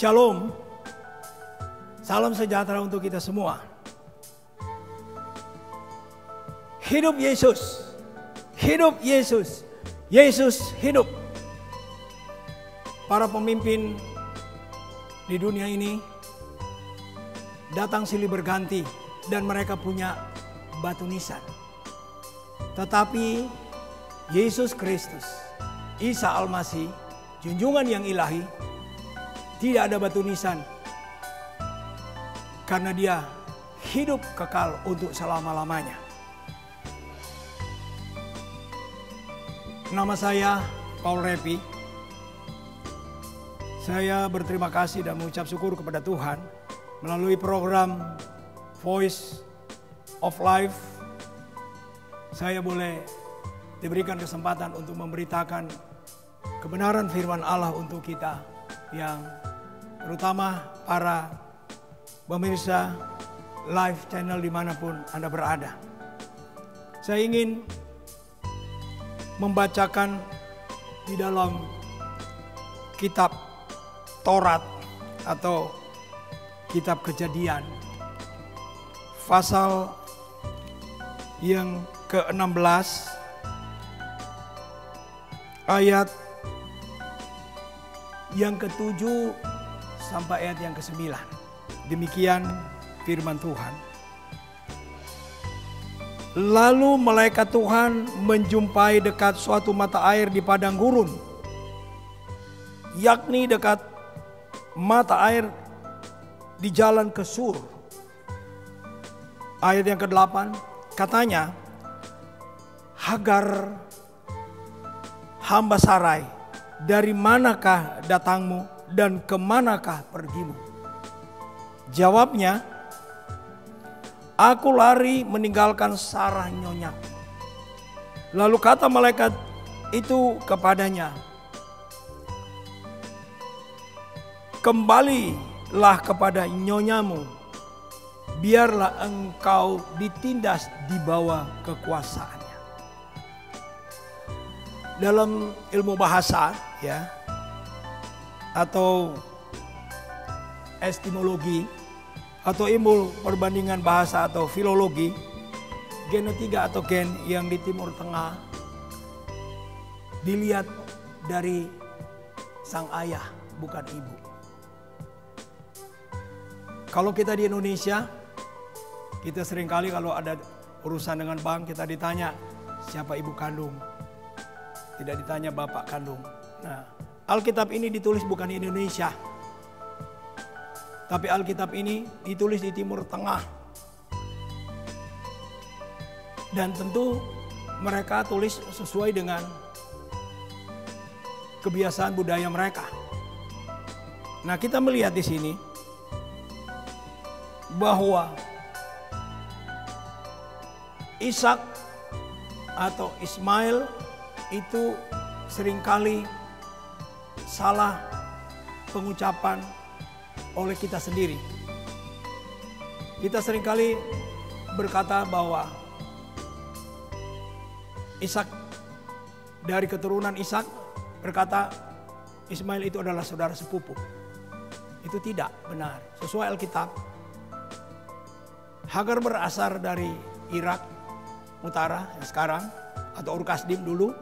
Shalom, salam sejahtera untuk kita semua. Hidup Yesus, hidup Yesus, Yesus hidup. Para pemimpin di dunia ini datang silih berganti dan mereka punya batu nisan. Tetapi Yesus Kristus, Isa Al-Masih, junjungan yang ilahi, tidak ada batu nisan. Karena dia hidup kekal untuk selama-lamanya. Nama saya Paul Repi. Saya berterima kasih dan mengucap syukur kepada Tuhan melalui program Voice of Life. Saya boleh diberikan kesempatan untuk memberitakan kebenaran firman Allah untuk kita, yang terutama para pemirsa live channel dimanapun Anda berada. Saya ingin membacakan di dalam kitab Taurat atau kitab Kejadian pasal yang ke-16 ayat yang ke-7 sampai ayat yang ke-9. Demikian firman Tuhan. Lalu malaikat Tuhan menjumpai dekat suatu mata air di padang gurun, yakni dekat mata air di jalan ke Sur. Ayat yang ke-8 katanya, Hagar, hamba Sarai, dari manakah datangmu dan kemanakah pergimu? Jawabnya, aku lari meninggalkan Sarah nyonyaku. Lalu kata malaikat itu kepadanya, kembalilah kepada nyonyamu, biarlah engkau ditindas di bawah kekuasaannya. Dalam ilmu bahasa ya, atau etimologi atau ilmu perbandingan bahasa atau filologi, genetika atau gen yang di Timur Tengah dilihat dari sang ayah, bukan ibu. Kalau kita di Indonesia, kita seringkali kalau ada urusan dengan bank, kita ditanya siapa ibu kandung, tidak ditanya bapak kandung. Nah, Alkitab ini ditulis bukan di Indonesia, tapi Alkitab ini ditulis di Timur Tengah. Dan tentu mereka tulis sesuai dengan kebiasaan budaya mereka. Nah, kita melihat di sini bahwa Ishak atau Ismail itu seringkali salah pengucapan oleh kita sendiri. Kita seringkali berkata bahwa Ishak, dari keturunan Ishak, berkata Ismail itu adalah saudara sepupu. Itu tidak benar. Sesuai Alkitab, Hagar berasal dari Irak Utara yang sekarang, atau Ur Kasdim dulu.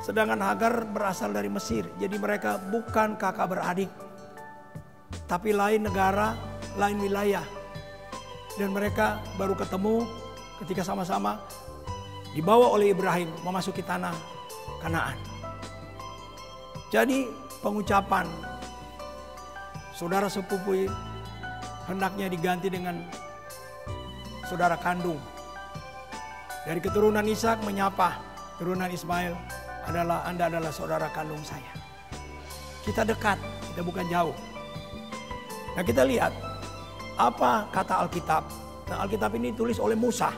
Sedangkan Hagar berasal dari Mesir. Jadi mereka bukan kakak beradik, tapi lain negara, lain wilayah. Dan mereka baru ketemu ketika sama-sama dibawa oleh Ibrahim memasuki tanah Kanaan. Jadi pengucapan saudara sepupu hendaknya diganti dengan saudara kandung. Dari keturunan Ishak menyapa keturunan Ismail, Anda adalah saudara kandung saya. Kita dekat, kita bukan jauh. Nah, kita lihat apa kata Alkitab. Nah, Alkitab ini ditulis oleh Musa.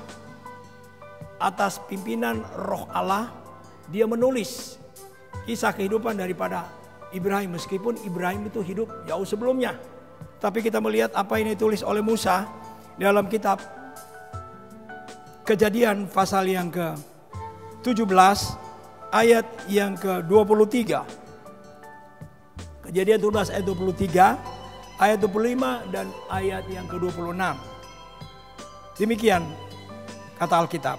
Atas pimpinan Roh Allah, dia menulis kisah kehidupan daripada Ibrahim. Meskipun Ibrahim itu hidup jauh sebelumnya. Tapi kita melihat apa yang ditulis oleh Musa dalam kitab Kejadian pasal yang ke-17 ayat yang ke-23. Kejadian 17 ayat 23, ayat 25 dan ayat yang ke-26. Demikian kata Alkitab.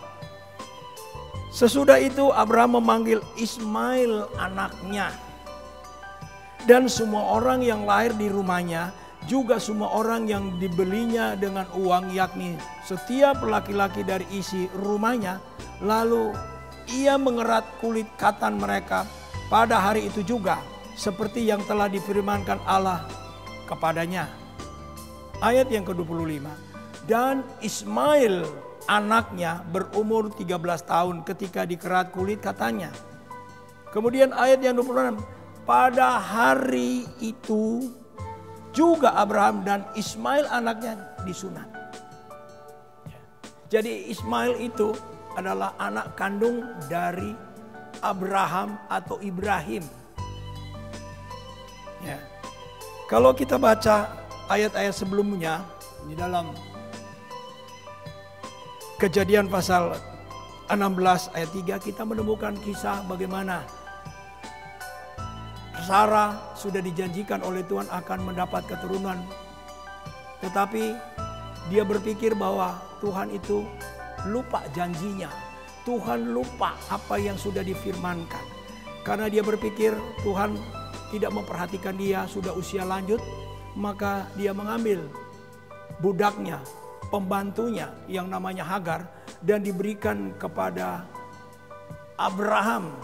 Sesudah itu Abraham memanggil Ismail anaknya dan semua orang yang lahir di rumahnya, juga semua orang yang dibelinya dengan uang, yakni setiap laki-laki dari isi rumahnya. Lalu ia mengerat kulit katan mereka pada hari itu juga, seperti yang telah difirmankan Allah kepadanya. Ayat yang ke-25. Dan Ismail anaknya berumur 13 tahun ketika dikerat kulit katanya. Kemudian ayat yang 26. Pada hari itu juga Abraham dan Ismail anaknya disunat. Jadi Ismail itu adalah anak kandung dari Abraham atau Ibrahim. Ya. Kalau kita baca ayat-ayat sebelumnya di dalam Kejadian pasal 16 ayat 3, kita menemukan kisah bagaimana Sarah sudah dijanjikan oleh Tuhan akan mendapat keturunan. Tetapi dia berpikir bahwa Tuhan itu lupa janjinya. Tuhan lupa apa yang sudah difirmankan. Karena dia berpikir Tuhan tidak memperhatikan dia, sudah usia lanjut. Maka dia mengambil budaknya, pembantunya yang namanya Hagar, dan diberikan kepada Abraham,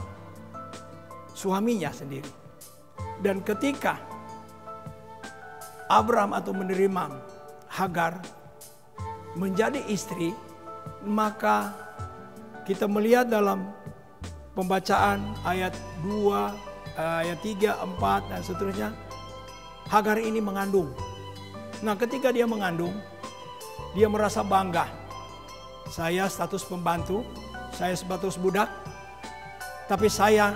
suaminya sendiri. Dan ketika Abraham atau menerima Hagar menjadi istri, maka kita melihat dalam pembacaan ayat 2, ayat 3, 4 dan seterusnya, Hagar ini mengandung. Nah, ketika dia mengandung, dia merasa bangga. Saya status pembantu, saya status budak, tapi saya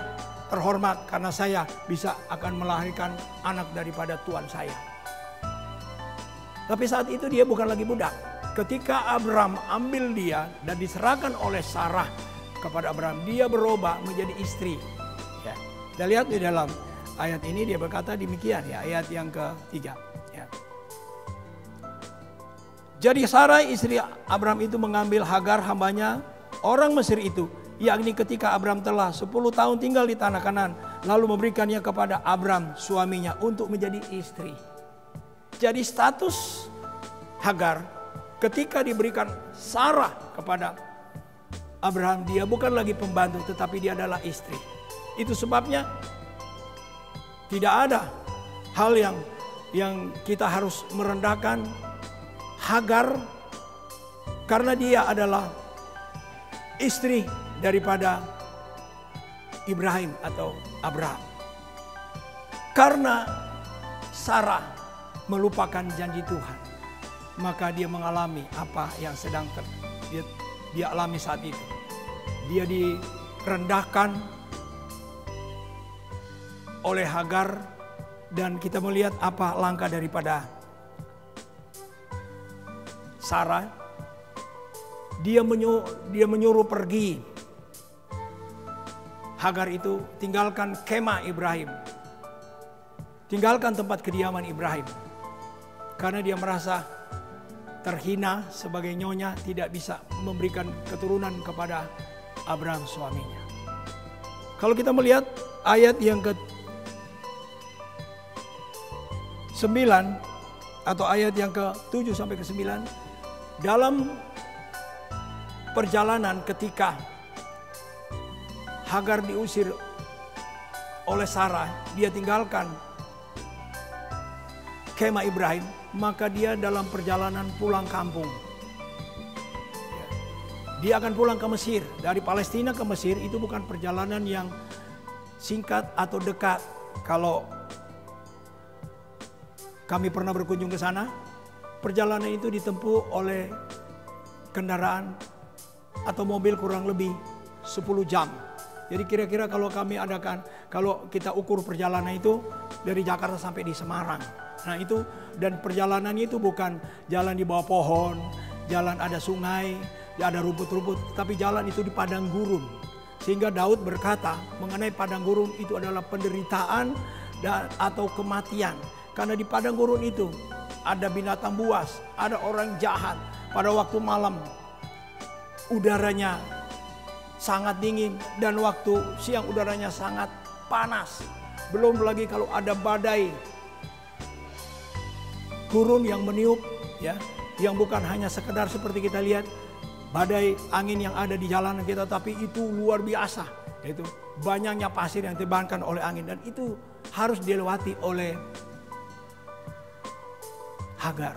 terhormat karena saya bisa akan melahirkan anak daripada Tuhan saya. Tapi saat itu dia bukan lagi budak. Ketika Abraham ambil dia dan diserahkan oleh Sarah kepada Abraham, dia berubah menjadi istri. Ya. Kita lihat di dalam ayat ini dia berkata demikian, ya, ayat yang ketiga. Ya. Jadi Sarai istri Abraham itu mengambil Hagar hambanya orang Mesir itu, yakni ketika Abraham telah 10 tahun tinggal di tanah Kanaan, lalu memberikannya kepada Abraham suaminya untuk menjadi istri. Jadi status Hagar ketika diberikan Sarah kepada Abraham, dia bukan lagi pembantu tetapi dia adalah istri. Itu sebabnya tidak ada hal yang kita harus merendahkan Hagar, karena dia adalah istri daripada Ibrahim atau Abraham. Karena Sarah melupakan janji Tuhan, maka dia mengalami apa yang sedang dia alami saat itu. Dia direndahkan oleh Hagar, dan kita melihat apa langkah daripada Sarah. Dia menyuruh pergi Hagar itu, tinggalkan kemah Ibrahim, tinggalkan tempat kediaman Ibrahim, karena dia merasa terhina sebagai nyonya, tidak bisa memberikan keturunan kepada Abraham suaminya. Kalau kita melihat ayat yang ke-9 atau ayat yang ke-7 sampai ke-9, dalam perjalanan ketika Hagar diusir oleh Sarah, dia tinggalkan kemah Ibrahim, maka dia dalam perjalanan pulang kampung. Dia akan pulang ke Mesir. Dari Palestina ke Mesir itu bukan perjalanan yang singkat atau dekat. Kalau kami pernah berkunjung ke sana, perjalanan itu ditempuh oleh kendaraan atau mobil kurang lebih 10 jam. Jadi kira-kira kalau kita ukur perjalanan itu dari Jakarta sampai di Semarang. Nah itu, dan perjalanannya itu bukan jalan di bawah pohon, jalan ada sungai, ada rumput-rumput, tapi jalan itu di padang gurun. Sehingga Daud berkata mengenai padang gurun itu adalah penderitaan dan atau kematian. Karena di padang gurun itu ada binatang buas, ada orang jahat. Pada waktu malam udaranya sangat dingin dan waktu siang udaranya sangat panas. Belum lagi kalau ada badai gurun yang meniup, ya, yang bukan hanya sekedar seperti kita lihat badai angin yang ada di jalanan kita, tapi itu luar biasa. Itu banyaknya pasir yang ditebarkan oleh angin, dan itu harus dilewati oleh Hagar.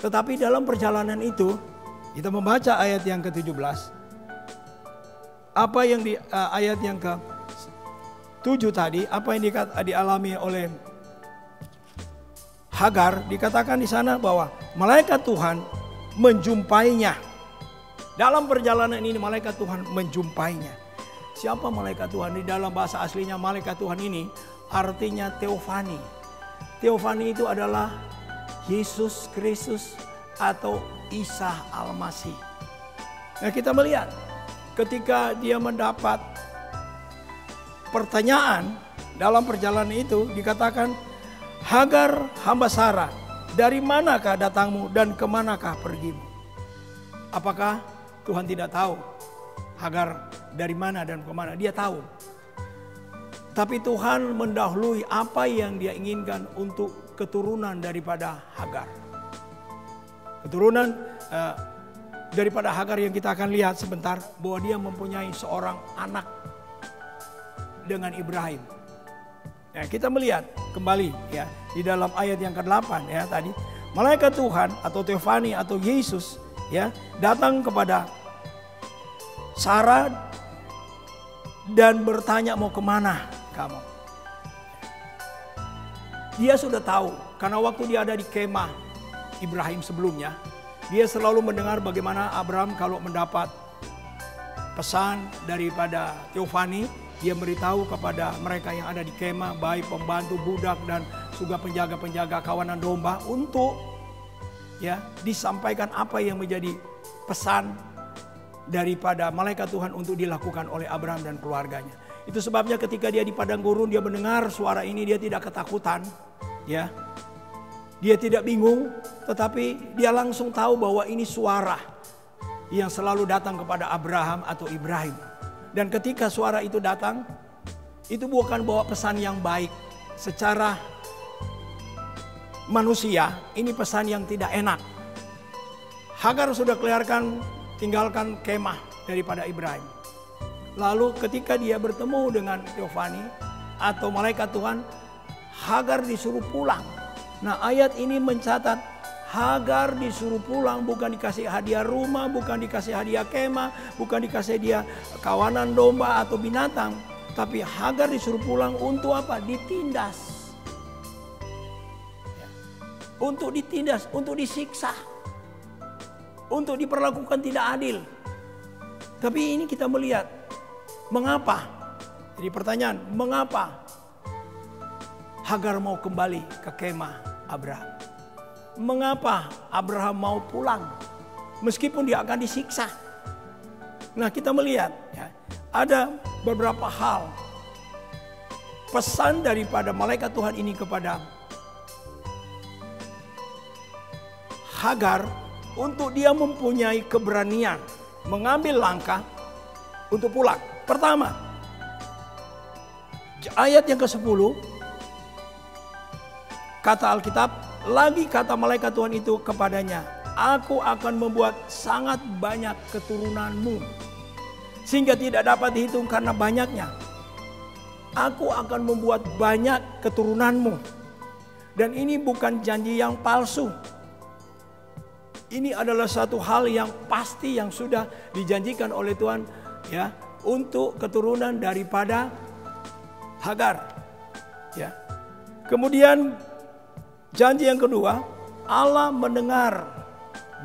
Tetapi dalam perjalanan itu kita membaca ayat yang ke-17. Apa yang di ayat yang ke-7 tadi, apa yang dialami oleh Hagar, dikatakan di sana bahwa malaikat Tuhan menjumpainya. Dalam perjalanan ini malaikat Tuhan menjumpainya. Siapa malaikat Tuhan? Di dalam bahasa aslinya malaikat Tuhan ini artinya teofani. Teofani itu adalah Yesus Kristus atau Isa Al-Masih. Nah, kita melihat ketika dia mendapat pertanyaan dalam perjalanan itu, dikatakan, Hagar hamba Sarah, dari manakah datangmu dan kemanakah pergimu? Apakah Tuhan tidak tahu Hagar dari mana dan kemana? Dia tahu. Tapi Tuhan mendahului apa yang dia inginkan untuk keturunan daripada Hagar. Keturunan daripada Hagar yang kita akan lihat sebentar, bahwa dia mempunyai seorang anak dengan Ibrahim. Nah, kita melihat kembali ya di dalam ayat yang ke-8 ya tadi, malaikat Tuhan atau teofani atau Yesus ya datang kepada Sarah dan bertanya, mau kemana kamu? Dia sudah tahu karena waktu dia ada di kemah Ibrahim sebelumnya, dia selalu mendengar bagaimana Abraham kalau mendapat pesan daripada teofani, dia beritahu kepada mereka yang ada di kemah, baik pembantu, budak, dan juga penjaga-penjaga kawanan domba, untuk ya disampaikan apa yang menjadi pesan daripada malaikat Tuhan untuk dilakukan oleh Abraham dan keluarganya. Itu sebabnya ketika dia di padang gurun, dia mendengar suara ini, dia tidak ketakutan, ya. Dia tidak bingung, tetapi dia langsung tahu bahwa ini suara yang selalu datang kepada Abraham atau Ibrahim. Dan ketika suara itu datang, itu bukan bawa pesan yang baik. Secara manusia, ini pesan yang tidak enak. Hagar sudah tinggalkan kemah daripada Ibrahim. Lalu ketika dia bertemu dengan teofani atau malaikat Tuhan, Hagar disuruh pulang. Nah, ayat ini mencatat Hagar disuruh pulang, bukan dikasih hadiah rumah, bukan dikasih hadiah kemah, bukan dikasih dia kawanan domba atau binatang. Tapi Hagar disuruh pulang untuk apa? Ditindas. Untuk ditindas, untuk disiksa. Untuk diperlakukan tidak adil. Tapi ini kita melihat, mengapa? Jadi pertanyaan, mengapa Hagar mau kembali ke kemah Abraham? Mengapa Abraham mau pulang meskipun dia akan disiksa? Nah, kita melihat ya, ada beberapa hal pesan daripada malaikat Tuhan ini kepada Hagar untuk dia mempunyai keberanian mengambil langkah untuk pulang. Pertama, ayat yang ke-10, kata Alkitab, lagi kata malaikat Tuhan itu kepadanya, aku akan membuat sangat banyak keturunanmu, sehingga tidak dapat dihitung karena banyaknya. Aku akan membuat banyak keturunanmu. Dan ini bukan janji yang palsu. Ini adalah satu hal yang pasti yang sudah dijanjikan oleh Tuhan ya, untuk keturunan daripada Hagar. Ya. Kemudian janji yang kedua, Allah mendengar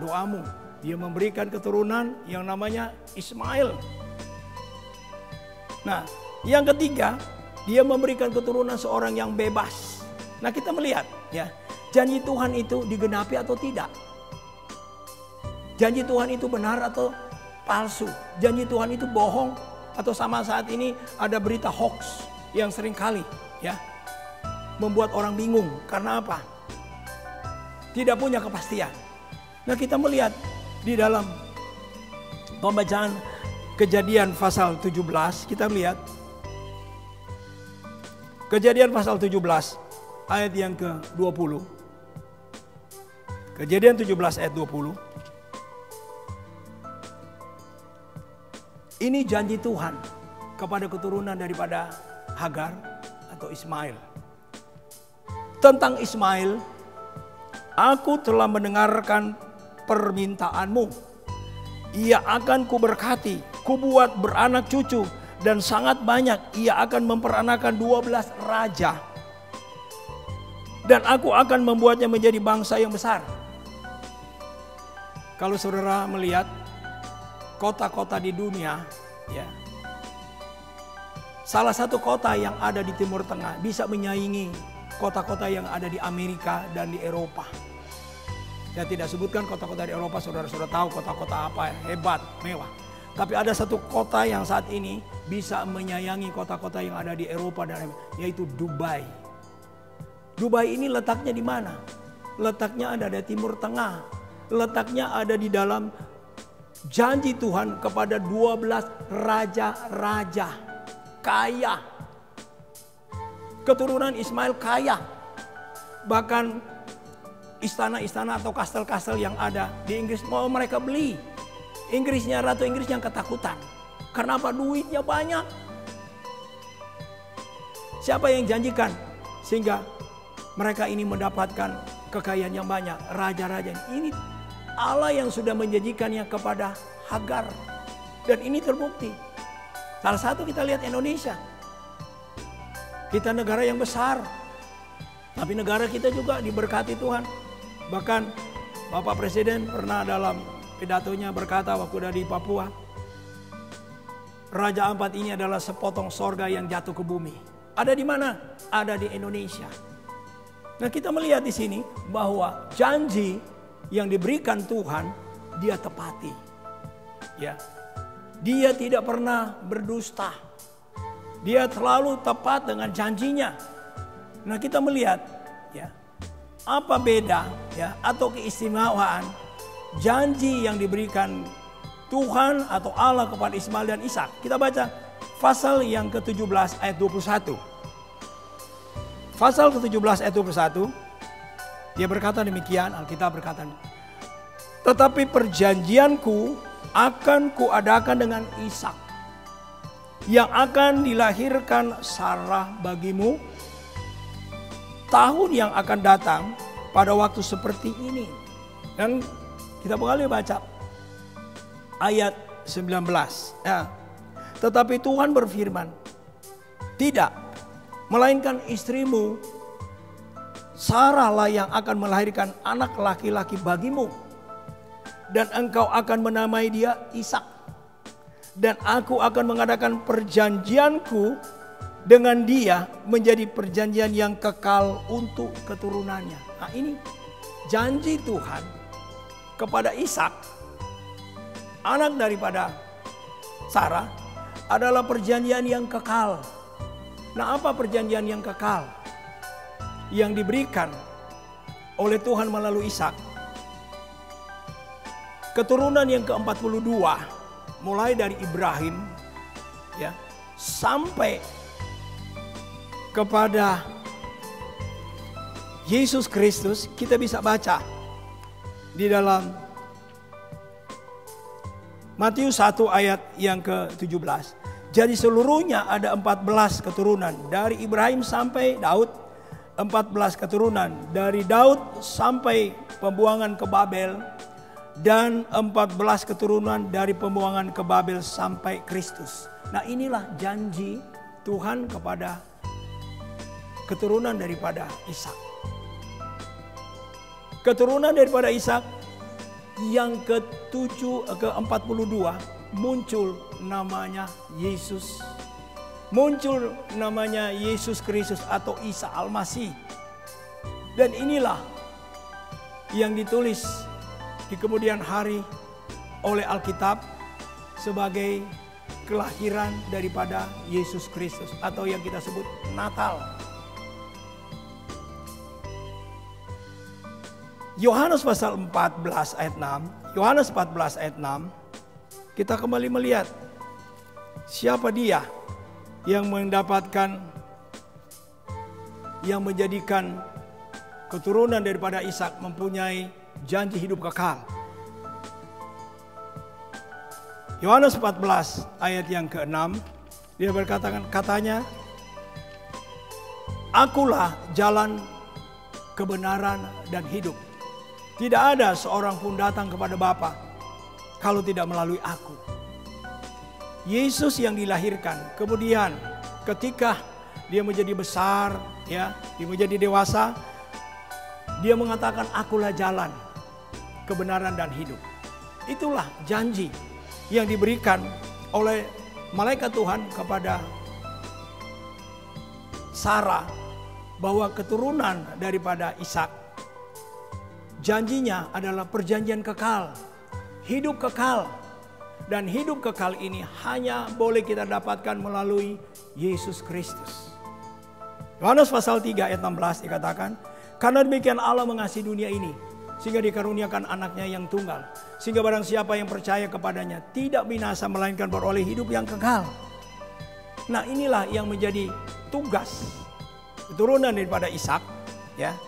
doamu. Dia memberikan keturunan yang namanya Ismail. Nah, yang ketiga, dia memberikan keturunan seorang yang bebas. Nah, kita melihat ya, janji Tuhan itu digenapi atau tidak. Janji Tuhan itu benar atau palsu. Janji Tuhan itu bohong atau sama saat ini ada berita hoax yang sering kali ya, membuat orang bingung. Karena apa? Tidak punya kepastian. Nah, kita melihat di dalam pembacaan Kejadian pasal 17, kita melihat Kejadian pasal 17 ayat yang ke-20. Kejadian 17 ayat 20. Ini janji Tuhan kepada keturunan daripada Hagar atau Ismail. Tentang Ismail, aku telah mendengarkan permintaanmu. Ia akan kuberkati, kubuat beranak cucu, dan sangat banyak. Ia akan memperanakan 12 raja. Dan aku akan membuatnya menjadi bangsa yang besar. Kalau saudara melihat kota-kota di dunia, ya, salah satu kota yang ada di Timur Tengah bisa menyaingi kota-kota yang ada di Amerika dan di Eropa. Saya tidak sebutkan kota-kota di Eropa, saudara-saudara tahu kota-kota apa hebat, mewah. Tapi ada satu kota yang saat ini bisa menyayangi kota-kota yang ada di Eropa dan yaitu Dubai. Dubai ini letaknya di mana? Letaknya ada di Timur Tengah. Letaknya ada di dalam janji Tuhan kepada 12 raja-raja kaya. Keturunan Ismail kaya. Bahkan istana-istana atau kastel-kastel yang ada di Inggris mau mereka beli. Inggrisnya, Ratu Inggris yang ketakutan. Karena apa? Duitnya banyak. Siapa yang janjikan sehingga mereka ini mendapatkan kekayaan yang banyak? Raja-raja ini Allah yang sudah menjanjikannya kepada Hagar. Dan ini terbukti. Salah satu kita lihat Indonesia. Kita negara yang besar. Tapi negara kita juga diberkati Tuhan. Bahkan Bapak Presiden pernah dalam pidatonya berkata waktu dari Papua, Raja Ampat ini adalah sepotong sorga yang jatuh ke bumi. Ada di mana? Ada di Indonesia. Nah, kita melihat di sini bahwa janji yang diberikan Tuhan dia tepati. Ya. Dia tidak pernah berdusta. Dia selalu tepat dengan janjinya. Nah, kita melihat ya, apa beda ya atau keistimewaan janji yang diberikan Tuhan atau Allah kepada Ismail dan Ishak. Kita baca pasal yang ke-17 ayat 21. Pasal ke-17 ayat 21. Dia berkata demikian, Alkitab berkata, tetapi perjanjianku akan kuadakan dengan Ishak, yang akan dilahirkan Sarah bagimu tahun yang akan datang pada waktu seperti ini. Dan kita kembali baca ayat 19. Ya. Tetapi Tuhan berfirman, tidak, melainkan istrimu Sarah lah yang akan melahirkan anak laki-laki bagimu. Dan engkau akan menamai dia Ishak. Dan aku akan mengadakan perjanjianku dengan dia menjadi perjanjian yang kekal untuk keturunannya. Nah, ini janji Tuhan kepada Ishak, anak daripada Sarah, adalah perjanjian yang kekal. Nah, apa perjanjian yang kekal yang diberikan oleh Tuhan melalui Ishak? Keturunan yang ke-42 mulai dari Ibrahim ya sampai kepada Yesus Kristus, kita bisa baca di dalam Matius 1 ayat yang ke-17. Jadi seluruhnya ada 14 keturunan dari Ibrahim sampai Daud, 14 keturunan dari Daud sampai pembuangan ke Babel, dan 14 keturunan dari pembuangan ke Babel sampai Kristus. Nah, inilah janji Tuhan kepada keturunan daripada Ishak. Keturunan daripada Ishak yang ke-42 muncul namanya Yesus. Muncul namanya Yesus Kristus atau Isa Al-Masih. Dan inilah yang ditulis di kemudian hari oleh Alkitab sebagai kelahiran daripada Yesus Kristus atau yang kita sebut Natal. Yohanes pasal 14 ayat 6. Yohanes 14 ayat 6. Kita kembali melihat siapa dia yang mendapatkan, yang menjadikan keturunan daripada Ishak mempunyai janji hidup kekal. Yohanes 14 ayat yang ke-6, dia berkatakan, katanya, akulah jalan, kebenaran, dan hidup. Tidak ada seorang pun datang kepada Bapa kalau tidak melalui aku. Yesus yang dilahirkan, kemudian ketika dia menjadi besar, ya, dia menjadi dewasa, dia mengatakan, akulah jalan, kebenaran, dan hidup. Itulah janji yang diberikan oleh malaikat Tuhan kepada Sarah bahwa keturunan daripada Ishak, janjinya adalah perjanjian kekal, hidup kekal. Dan hidup kekal ini hanya boleh kita dapatkan melalui Yesus Kristus. Yohanes pasal 3 ayat 16 dikatakan, karena demikian Allah mengasihi dunia ini, sehingga dikaruniakan anaknya yang tunggal, sehingga barang siapa yang percaya kepadanya tidak binasa melainkan beroleh hidup yang kekal. Nah, inilah yang menjadi tugas keturunan daripada Ishak, ya.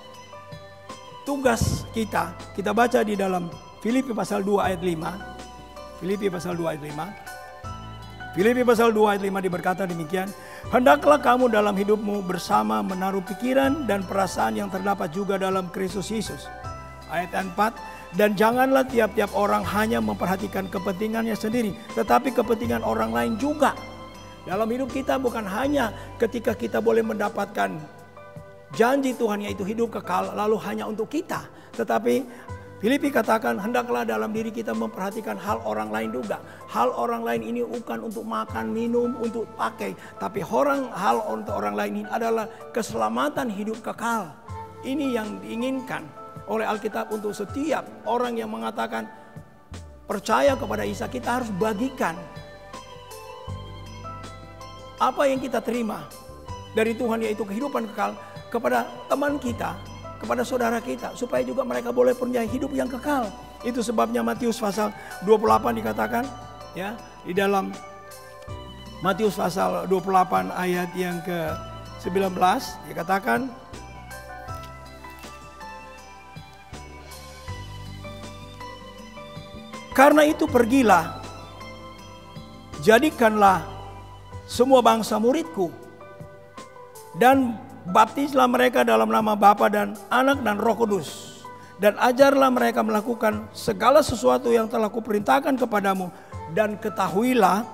Tugas kita baca di dalam Filipi pasal 2 ayat 5. Filipi pasal 2 ayat 5. Filipi pasal 2 ayat 5 diberkata demikian, hendaklah kamu dalam hidupmu bersama menaruh pikiran dan perasaan yang terdapat juga dalam Kristus Yesus. Ayat 4, dan janganlah tiap-tiap orang hanya memperhatikan kepentingannya sendiri, tetapi kepentingan orang lain juga. Dalam hidup kita bukan hanya ketika kita boleh mendapatkan janji Tuhan yaitu hidup kekal lalu hanya untuk kita. Tetapi Filipi katakan hendaklah dalam diri kita memperhatikan hal orang lain juga. Hal orang lain ini bukan untuk makan, minum, untuk pakai. Tapi hal untuk orang lain ini adalah keselamatan hidup kekal. Ini yang diinginkan oleh Alkitab untuk setiap orang yang mengatakan percaya kepada Isa. Kita harus bagikan apa yang kita terima dari Tuhan yaitu kehidupan kekal kepada teman kita, kepada saudara kita, supaya juga mereka boleh punya hidup yang kekal. Itu sebabnya Matius pasal 28 dikatakan, ya, di dalam Matius pasal 28 ayat yang ke-19 dikatakan, karena itu pergilah, jadikanlah semua bangsa muridku, dan baptislah mereka dalam nama Bapa dan Anak dan Roh Kudus, dan ajarlah mereka melakukan segala sesuatu yang telah kuperintahkan kepadamu, dan ketahuilah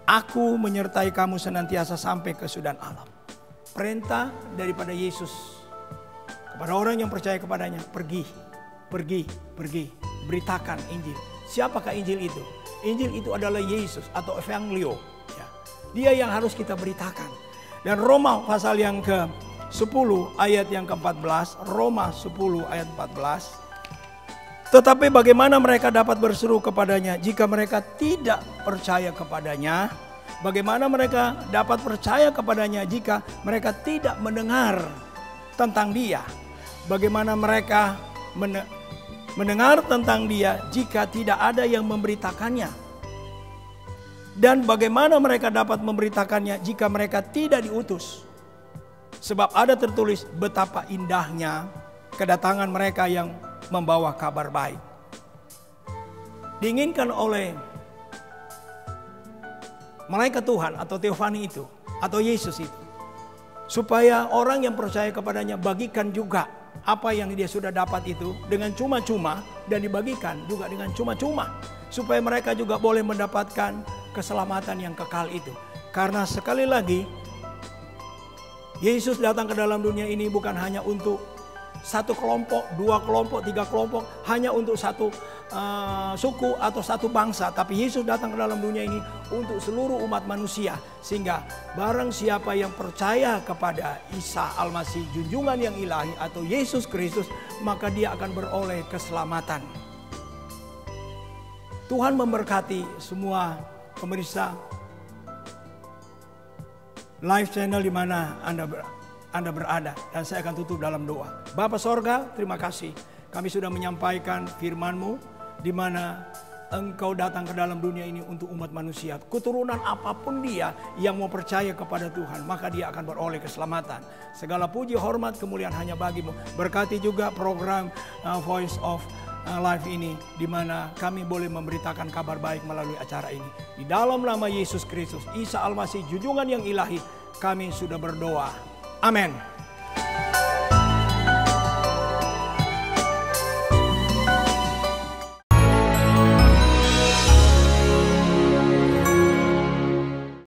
aku menyertai kamu senantiasa sampai kesudahan alam. Perintah daripada Yesus kepada orang yang percaya kepadanya, pergi, beritakan Injil. Siapakah Injil itu? Injil itu adalah Yesus atau Evangelio. Ya. Dia yang harus kita beritakan. Dan Roma pasal yang ke-10 ayat yang ke-14, Roma 10 ayat 14. Tetapi bagaimana mereka dapat berseru kepadanya jika mereka tidak percaya kepadanya? Bagaimana mereka dapat percaya kepadanya jika mereka tidak mendengar tentang dia? Bagaimana mereka mendengar tentang dia jika tidak ada yang memberitakannya? Dan bagaimana mereka dapat memberitakannya jika mereka tidak diutus? Sebab ada tertulis betapa indahnya kedatangan mereka yang membawa kabar baik. Diinginkan oleh malaikat Tuhan atau Teofani itu, atau Yesus itu, supaya orang yang percaya kepadanya bagikan juga apa yang dia sudah dapat itu dengan cuma-cuma, dan dibagikan juga dengan cuma-cuma, supaya mereka juga boleh mendapatkan keselamatan yang kekal itu. Karena sekali lagi, Yesus datang ke dalam dunia ini bukan hanya untuk satu kelompok, dua kelompok, tiga kelompok, hanya untuk satu suku atau satu bangsa. Tapi Yesus datang ke dalam dunia ini untuk seluruh umat manusia. Sehingga barang siapa yang percaya kepada Isa Al-Masih, junjungan yang ilahi atau Yesus Kristus, maka dia akan beroleh keselamatan. Tuhan memberkati semua pemirsa live channel di mana Anda berada, dan saya akan tutup dalam doa. Bapa sorga, terima kasih kami sudah menyampaikan firman-Mu, di mana Engkau datang ke dalam dunia ini untuk umat manusia. Keturunan apapun dia yang mau percaya kepada Tuhan, maka dia akan beroleh keselamatan. Segala puji, hormat, kemuliaan hanya bagi-Mu. Berkati juga program Voice of Life ini, di mana kami boleh memberitakan kabar baik melalui acara ini. Di dalam nama Yesus Kristus, Isa Al-Masih, junjungan yang ilahi, kami sudah berdoa. Amin.